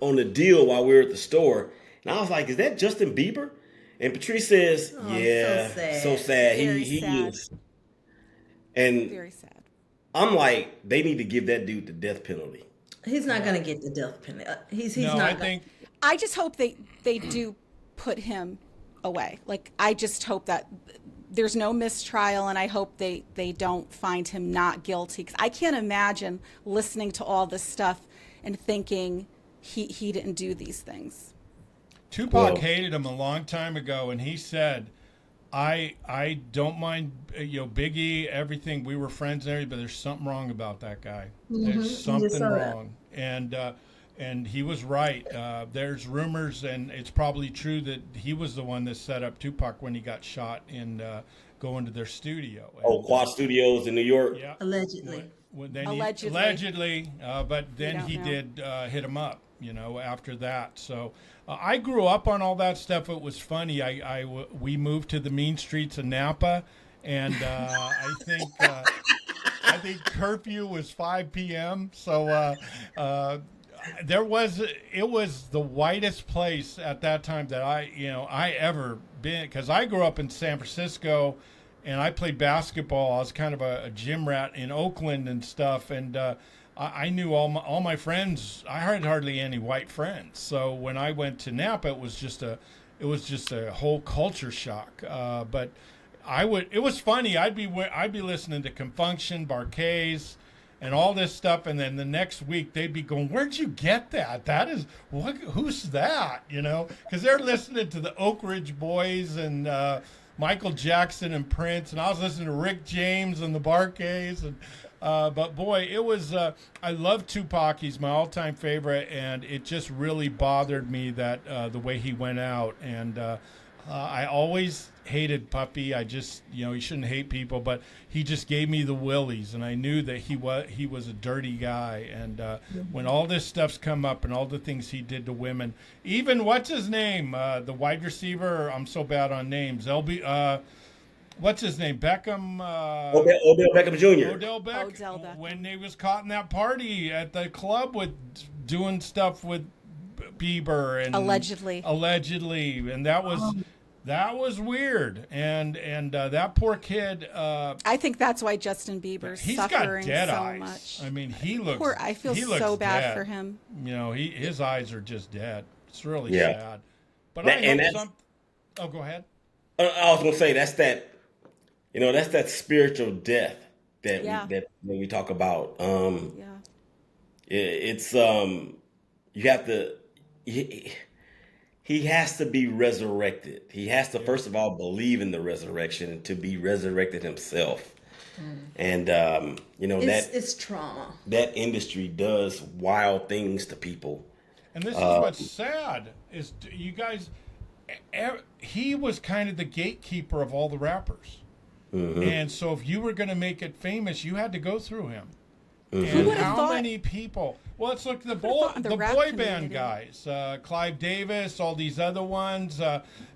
on the deal while we were at the store, and I was like, "Is that Justin Bieber?" And Patrice says, Oh, "Yeah, so sad. so sad. Very He sad. is." And Very sad. I'm like, they need to give that dude the death penalty. He's not gonna get the death penalty. He's no, not. I think I just hope they do put him away. Like, I just hope that there's no mistrial, and I hope they don't find him not guilty. 'Cause I can't imagine listening to all this stuff and thinking he didn't do these things. Tupac Well- hated him a long time ago, and he said, "I don't mind, Biggie, everything. We were friends and everything, but there's something wrong about that guy. There's something saw that. wrong." And he was right. There's rumors, and it's probably true, that he was the one that set up Tupac when he got shot in going to their studio. Oh, Quad Studios in New York. Yeah. Allegedly. Then Allegedly. But then don't he know. did hit him up, after that. So I grew up on all that stuff. It was funny. We moved to the mean streets of Napa, and I think curfew was 5 p.m. So it was the whitest place at that time that I ever been, because I grew up in San Francisco. And I played basketball. I was kind of a gym rat in Oakland and stuff. And I knew all my friends. I had hardly any white friends. So when I went to Napa, it was just a whole culture shock. But it was funny. I'd be listening to Confunction, Barkays, and all this stuff. And then the next week they'd be going, "Where'd you get that? That is who's that?" Because they're listening to the Oak Ridge Boys and Michael Jackson and Prince, and I was listening to Rick James and the Barkays, and but boy, it was. I love Tupac; he's my all-time favorite, and it just really bothered me that the way he went out. And I always hated Puppy. I just, he shouldn't hate people, but he just gave me the willies, and I knew that he was a dirty guy. And when all this stuff's come up and all the things he did to women, even what's his name, the wide receiver. I'm so bad on names. What's his name? Beckham. Odell Beckham Jr. Odell Odell Beckham. When they was caught in that party at the club with doing stuff with Bieber and Allegedly, and that was weird, and that poor kid. I think that's why Justin Bieber's He's suffering got dead so eyes. much. I mean, he looks. I feel he looks so bad dead. for him. His eyes are just dead. It's really Yeah. sad. But That- I and hope that's- some. Oh, go ahead. I was gonna say that's that. That's that spiritual death that Yeah. that when we talk about. Yeah. It's you have to. He has to be resurrected. He has to first of all believe in the resurrection and to be resurrected himself. And It's trauma. that industry does wild things to people. And this is what's sad is you guys. He was kind of the gatekeeper of all the rappers, and so if you were going to make it famous, you had to go through him. And Who would've how thought- many people? Well, let's look at the thought the rap boy band community. guys, Clive Davis, all these other ones.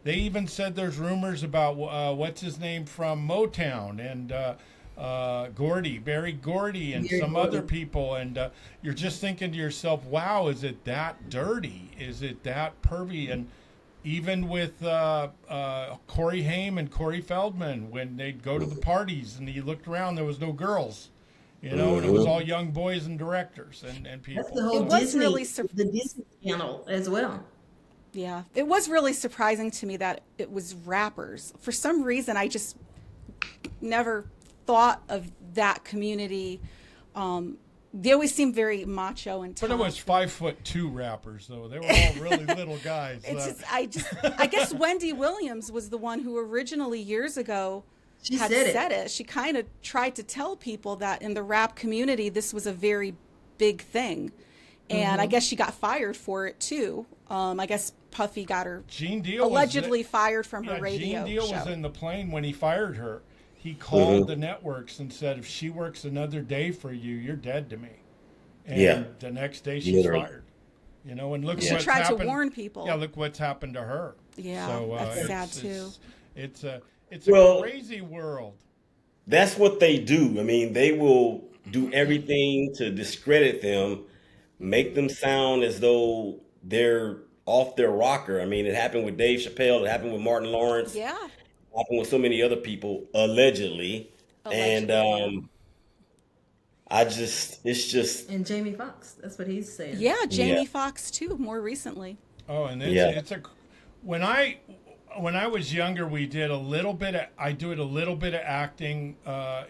They even said there's rumors about what's his name from Motown and Berry Gordy, and Berry some Gordy. other people. And you're just thinking to yourself, "Wow, is it that dirty? Is it that pervy?" And even with Corey Haim and Corey Feldman, when they'd go to the parties and you looked around, there was no girls. And it was all young boys and directors and people. That's the whole It was Disney, really the Disney Channel as well. Yeah, it was really surprising to me that it was rappers. For some reason, I just never thought of that community. They always seem very macho and tough. But it was 5'2" rappers, though. They were all really little guys. I guess Wendy Williams was the one who originally years ago She had said it. She kind of tried to tell people that in the rap community, this was a very big thing. And I guess she got fired for it too. I guess Puffy got her Gene Deal allegedly fired from her radio Gene Deal show. was in the plane when he fired her. he called the networks and said, if she works another day for you, you're dead to me. And the next day she's fired. And look She what's tried happened. to warn people. Yeah, look what's happened to her. Yeah, so, that's sad too. It's a crazy world. That's what they do. I mean, they will do everything to discredit them, make them sound as though they're off their rocker. I mean, it happened with Dave Chappelle. It happened with Martin Lawrence. Yeah. It happened with so many other people, allegedly. And it's just. And Jamie Foxx, that's what he's saying. Yeah, Jamie Foxx too, more recently. Oh, and when I was younger, we did a little bit of acting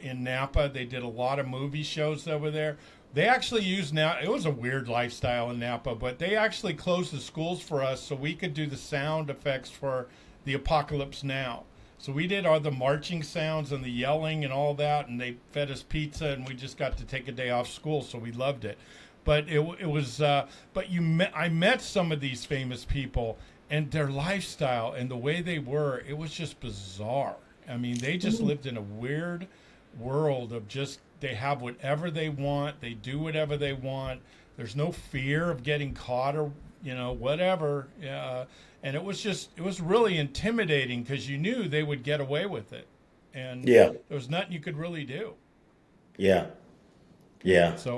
in Napa. They did a lot of movie shows over there. They actually used it was a weird lifestyle in Napa, but they actually closed the schools for us so we could do the sound effects for the Apocalypse Now. So we did all the marching sounds and the yelling and all that, and they fed us pizza, and we just got to take a day off school, so we loved it. But I met some of these famous people, and their lifestyle and the way they were, it was just bizarre. I mean, they just lived in a weird world of just, they have whatever they want, they do whatever they want. There's no fear of getting caught or whatever. And it was really intimidating because you knew they would get away with it, and there was nothing you could really do. So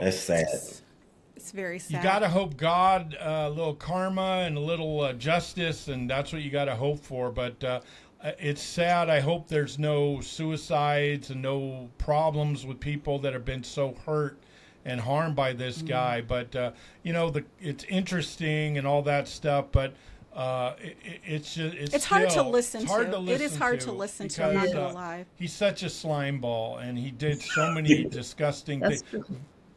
that's sad. It's very sad. You got to hope God, a little karma and a little justice, and that's what you got to hope for. But it's sad. I hope there's no suicides and no problems with people that have been so hurt and harmed by this guy. But it's interesting and all that stuff. But it's hard still, to listen it's hard to. It is hard to listen to. I'm not gonna lie. He's such a slime ball, and he did so many disgusting things.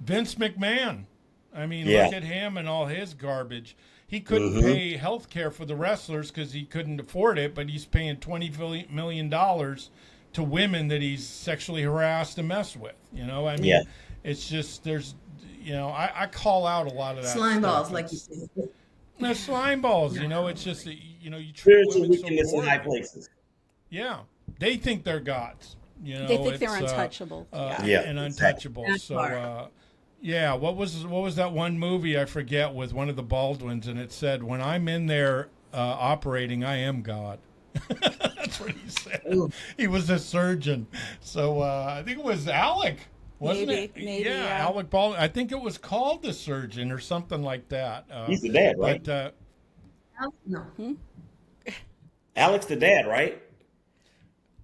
Vince McMahon. I mean, look at him and all his garbage. He couldn't pay health care for the wrestlers because he couldn't afford it, but he's paying $20 million to women that he's sexually harassed and messed with. I mean, it's just, there's, I call out a lot of that slime stuff. balls, like you said. No, slime balls, it's just, you treat Spiritual women so wickedness in poorly. high places. Yeah. They think they're gods. They think they're untouchable. And untouchable. So, what was that one movie I forget with one of the Baldwins, and it said, "When I'm in there operating, I am God." That's what he said. Ooh. He was a surgeon. So I think it was Alec, wasn't it? Maybe. Alec Baldwin. I think it was called The Surgeon or something like that. He's the dad, right? But, no. Alec's the dad, right?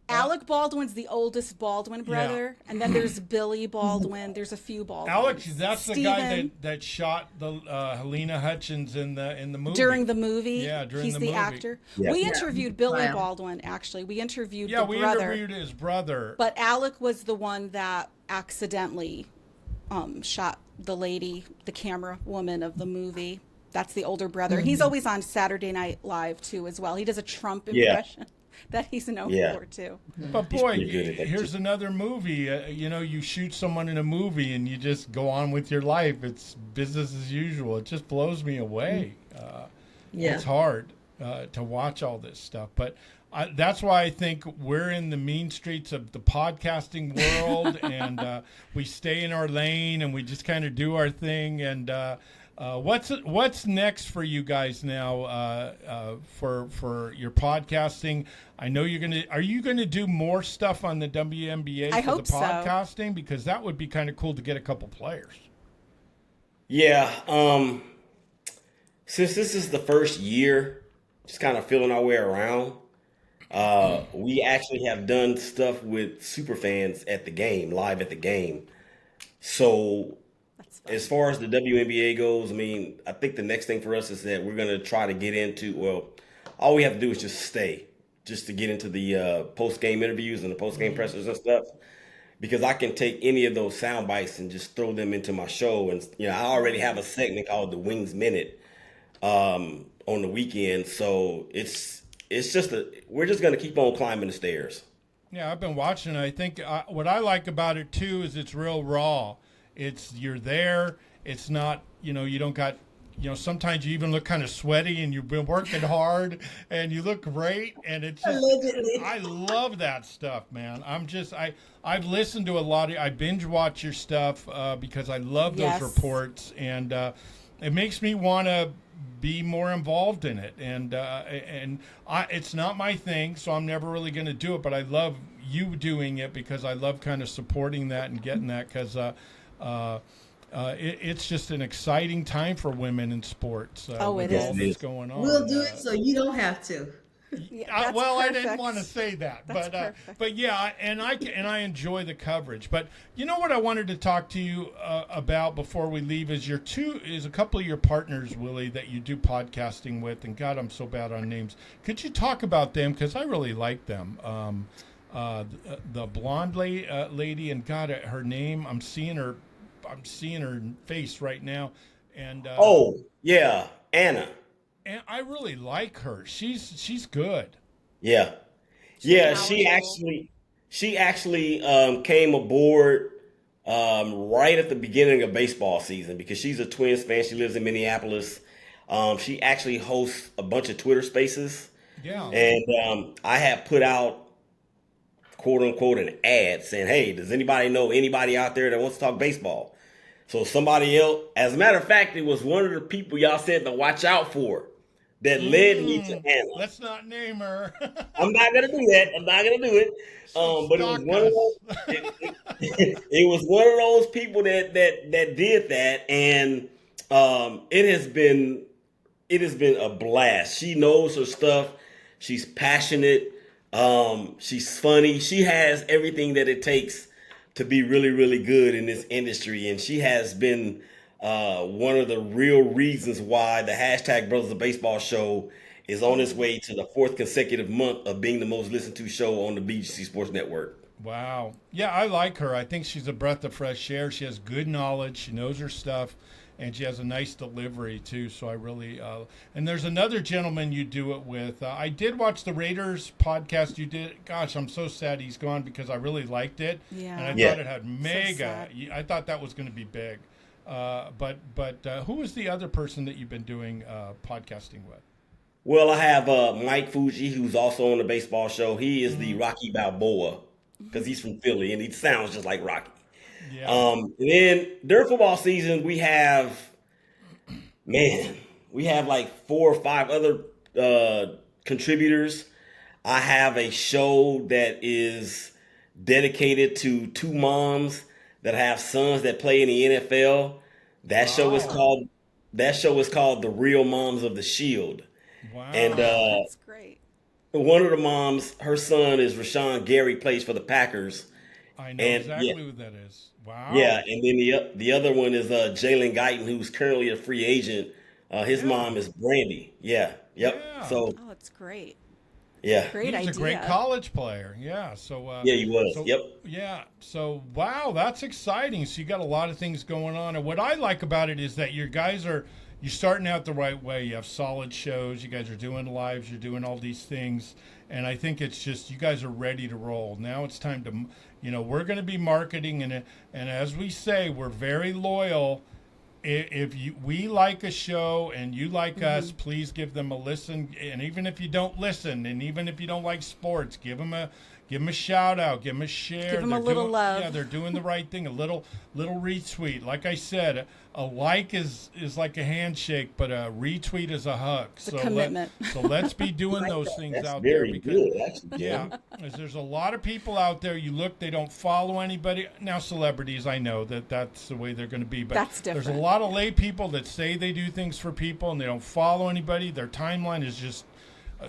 Alec Baldwin's the oldest Baldwin brother, and then there's Billy Baldwin. There's a few Baldwins. Alex, that's the guy that shot the Helena Hutchins in the movie. During the movie. Yeah, during he's the the movie. actor. Yeah. We interviewed Billy Baldwin, actually. We interviewed the brother. Yeah, we interviewed his brother. But Alec was the one that accidentally shot the lady, the camera woman of the movie. That's the older brother. He's always on Saturday Night Live, too, as well. He does a Trump impression. That he's known for too. But boy, here's another movie. You shoot someone in a movie and you just go on with your life. It's business as usual. It just blows me away. It's hard to watch all this stuff. But that's why I think we're in the mean streets of the podcasting world, and we stay in our lane and we just kind of do our thing. And what's next for you guys now for your podcasting? I know are you gonna do more stuff on the WNBA I for hope the podcasting? Because that would be kind of cool to get a couple players. Yeah. Since this is the first year, just kind of feeling our way around, we actually have done stuff with super fans at the game, live at the game. So as far as the WNBA goes, I mean, I think the next thing for us is that we're going to try to get into, all we have to do is just to get into the post-game interviews and the post-game pressers and stuff, because I can take any of those sound bites and just throw them into my show. And, I already have a segment called the Wings Minute on the weekend. So we're just going to keep on climbing the stairs. Yeah, I've been watching. I think what I like about it, too, is it's real raw. You're there. It's not, you don't got sometimes you even look kind of sweaty and you've been working hard and you look great. And it's just, Allegedly. I love that stuff, man. I've listened to a lot I binge watch your stuff because I love those Yes. reports, and it makes me want to be more involved in it. And it's not my thing, so I'm never really going to do it, but I love you doing it because I love kind of supporting that and getting that, because it's just an exciting time for women in sports. With it all is. that's going on. We'll do it so you don't have to. Yeah, I that's didn't perfect. want to say that, That's but perfect. yeah, and I enjoy the coverage. But you know what I wanted to talk to you about before we leave is a couple of your partners, Willie, that you do podcasting with. And God, I'm so bad on names. Could you talk about them, because I really like them? The blonde lady, and God, her name, I'm seeing her face right now, and Oh, yeah, Anna. and I really like her. She's good. Yeah. Yeah, knowledgeable. she actually came aboard right at the beginning of baseball season because she's a Twins fan. She lives in Minneapolis. She actually hosts a bunch of Twitter spaces, Yeah. and I had put out quote unquote an ad saying, "Hey, does anybody know anybody out there that wants to talk baseball?" So somebody else, as a matter of fact, it was one of the people y'all said to watch out for that led me to Anna. Let's not name her. I'm not gonna do that. I'm not gonna do it. She'll But it was stalk one of those. us. It was one of those people that did that, and it has been a blast. She knows her stuff. She's passionate. She's funny. She has everything that it takes to be really, really good in this industry, and she has been one of the real reasons why the hashtag Brothers of Baseball show is on its way to the fourth consecutive month of being the most listened to show on the BGC Sports Network. Wow. Yeah, I like her. I think she's a breath of fresh air. She has good knowledge. She knows her stuff. And she has a nice delivery, too. So I really... and there's another gentleman you do it with. I did watch the Raiders podcast you did. Gosh, I'm so sad he's gone because I really liked it. Yeah. And I Yeah. thought it had mega... sad. I thought that was going to be big. But who was the other person that you've been doing podcasting with? Well, I have Mike Fuji, who's also on the baseball show. He is the Rocky Balboa because he's from Philly and he sounds just like Rocky. Yeah. And then during football season, we have like 4 or 5 other contributors. I have a show that is dedicated to 2 moms that have sons that play in the NFL. That show is called The Real Moms of the Shield. Wow. And That's great. one of the moms, her son is Rashawn Gary, plays for the Packers. I know and, exactly yeah. who that is. Wow. Yeah, and then the other one is Jalen Guyton, who's currently a free agent. His Yeah. mom is Brandy. Yeah, yep. Yeah. So Oh, it's great. yeah, Great He was idea. a great college player. Yeah. So yeah, he was. so Yep. yeah. So wow, that's exciting. So you got a lot of things going on. And what I like about it is that you're starting out the right way. You have solid shows. You guys are doing lives. You're doing all these things. And I think it's just you guys are ready to roll. Now it's time to we're going to be marketing and as we say, we're very loyal. If we like a show and you like us, please give them a listen. And even if you don't listen, and even if you don't like sports, give them a shout out, give them a share. Give 'em a They're little doing- love. Yeah, they're doing the right thing. A little retweet. Like I said, a like is like a handshake, but a retweet is a hug. a commitment. So let's be doing those things That's out there very because good, actually. yeah, as there's a lot of people out there. You look, they don't follow anybody. Now, celebrities, I know that's the way they're going to be, but That's there's a different. lot of lay people that say they do things for people and they don't follow anybody. Their timeline is just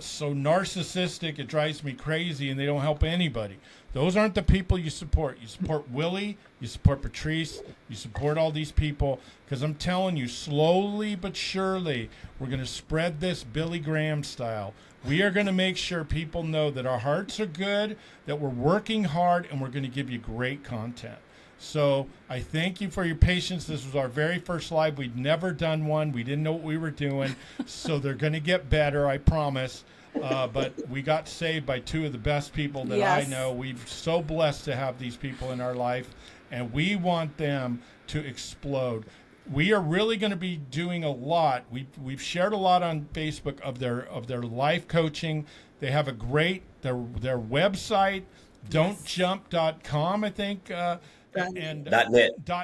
so narcissistic, it drives me crazy, and they don't help anybody. Those aren't the people you support. You support Willie, you support Patrice, you support all these people, because I'm telling you, slowly but surely, we're going to spread this Billy Graham style. We are going to make sure people know that our hearts are good, that we're working hard, and we're going to give you great content. So I thank you for your patience. This was our very first live. We'd never done one. We didn't know what we were doing. So they're going to get better, I promise. But we got saved by 2 of the best people that I Yes. know. We're so blessed to have these people in our life, and we want them to explode. we are really going to be doing a lot. We've shared a lot on Facebook of their life coaching. They have a great their website, don'tjump.com, I think, and .net.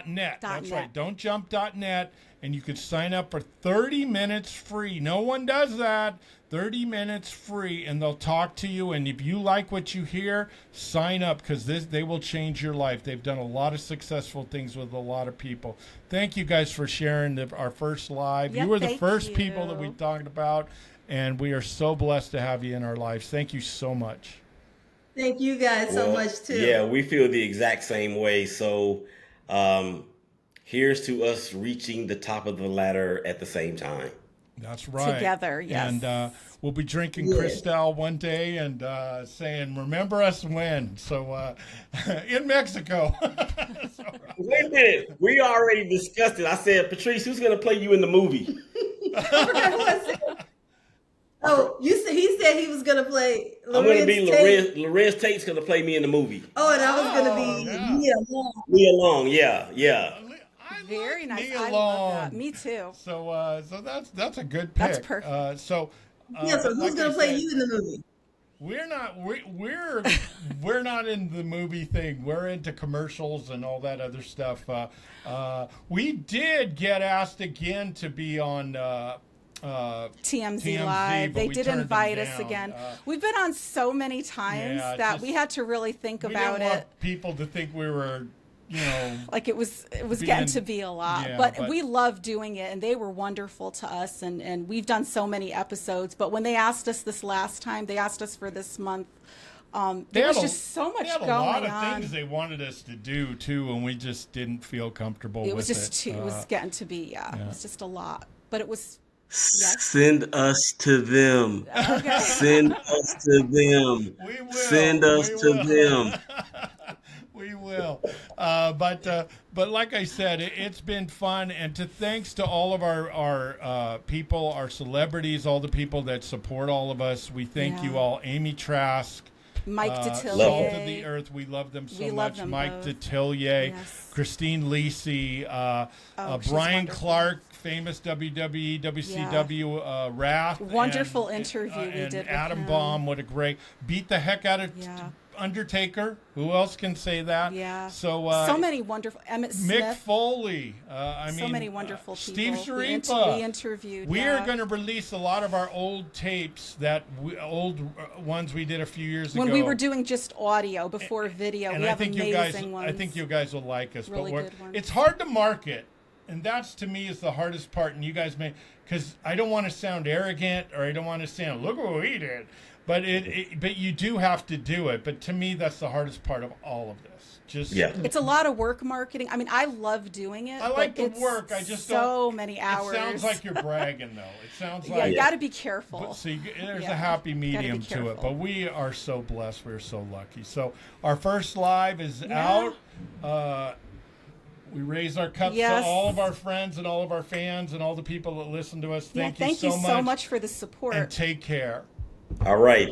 .net. That's .net. right, don'tjump.net, and you could sign up for 30 minutes free. No one does that. 30 minutes free, and they'll talk to you. And if you like what you hear, sign up, because they will change your life. They've done a lot of successful things with a lot of people. Thank you guys for sharing our first live. Yeah, You were the thank first people you. that we talked about, and we are so blessed to have you in our lives. Thank you so much. Thank you guys so Well, much too. Yeah, we feel the exact same way. So here's to us reaching the top of the ladder at the same time. That's right. Together, yes. And we'll be drinking Yeah. Cristal one day and saying, remember us when. So in Mexico. Wait a minute. We already discussed it. I said, Patrice, who's going to play you in the movie? I forgot who I said. Oh, he said he was gonna play. I'm going to be Tate. Lorenz Tate's going to play me in the movie. Oh, and I was gonna be yeah. Mia Long. Me along, yeah. Very nice. Nia I love Long. that. Me too. So that's a good pick. That's perfect. So Yeah, so but who's like gonna I play said, you in the movie? We're not in the movie thing. We're into commercials and all that other stuff. We did get asked again to be on TMZ Live. but They we did turned them invite us down. again. We've been on so many times Yeah, that just- we had to really think we about didn't want it. people to think we were, Like it was being- getting to be a lot. yeah, but but- we love doing it, and they were wonderful to us, and we've done so many episodes. But when they asked us this last time, they asked us for this month. There was just so much they had going a lot of on. things they wanted us to do too, and we just didn't feel comfortable It with was just it. too. It was getting to be. Yeah, it was just a lot. But it was. Yes. Send us to them. Okay. Send us to them. We will. Send us we to will. them. We will. But like I said, it's been fun, and thanks to all of our people, our celebrities, all the people that support all of us. We thank you Yeah. all. Amy Trask, Mike Salt Detillier. of the Earth, we love them so We love much. them Mike both. Detillier, Yes. Christine Lisi, she's Brian wonderful. Clark, famous WWE, WCW Wrath. Wonderful interview we and did with Adam him. Baum, what a great, beat the heck out of Yeah. Undertaker. Who else can say that? Yeah. So So many wonderful. Emmett Mick Smith. Foley. So many wonderful people. Steve We Saripa. interviewed. We yeah. are going to release a lot of our old tapes, old ones we did a few years when ago. we were doing just audio before video. And We I have think amazing you guys, ones. I think you guys will like us. Really but good ones. it's hard to market, and that's to me is the hardest part. And you guys may, because I don't want to sound arrogant, or I don't want to sound look what we did. But but you do have to do it. But to me, that's the hardest part of all of this. Just It's a lot of work marketing. I mean, I love doing it. I like but the it's work. I just so don't. many hours. It sounds like you're bragging, though. It sounds yeah, like you got to be careful. But see, there's Yeah, a happy gotta be medium to it. careful. But we are so blessed. We're so lucky. So our first live is Yeah. out. We raise our cups Yes. to all of our friends and all of our fans and all the people that listen to us. Yeah, Thank you so so much for the support. And take care. All right.